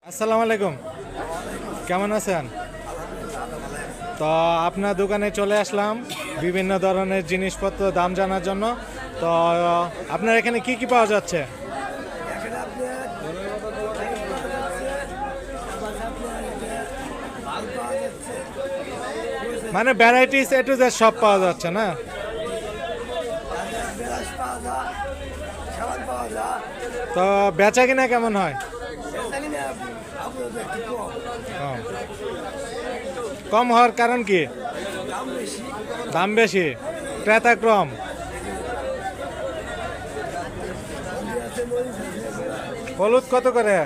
আসসালামু আলাইকুম, কেমন আছেন? তো আপনার দোকানে চলে আসলাম বিভিন্ন ধরনের জিনিসপত্র দাম জানার জন্য। তো আপনার এখানে কি কি পাওয়া যাচ্ছে? মানে ভ্যারাইটিস এ টু জেড সব পাওয়া যাচ্ছে না? তো বেচা কিনা কেমন হয়? কম। কম হওয়ার কারণ কি? দাম বেশি, ক্রেতা কম। হলুদ কত করে?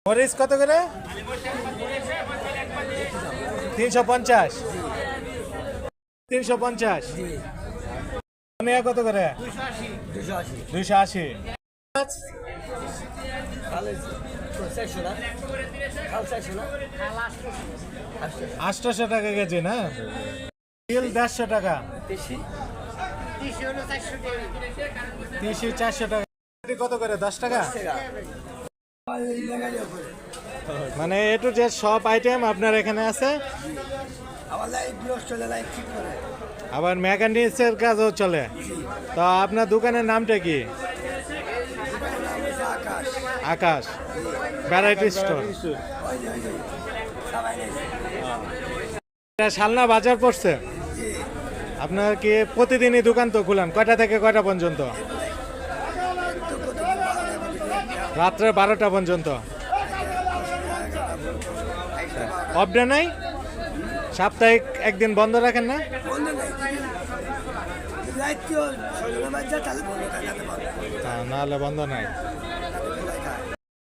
মরিচ কত করে? 350। 350। ধনিয়া কত করে? 280। 800 টাকা কেজি না? তিল 150 টাকা। তিসি 400 টাকা। কত করে? 10 টাকা। মানে এ টু জেড সব আইটেম আপনার এখানে আছে। আবার মেকানিক্সের কাজও চলে। তো আপনার দোকানের নামটা কি? আকাশ ভ্যারাইটি স্টোর। শালনা বাজার পড়ছে। আপনার কি প্রতিদিনই দোকান তো খুলেন? কয়টা থেকে কয়টা পর্যন্ত? রাত্রে 12টা পর্যন্ত। অফ ডে নাই? সাপ্তাহিক একদিন বন্ধ রাখেন না? নাহলে বন্ধ নাই।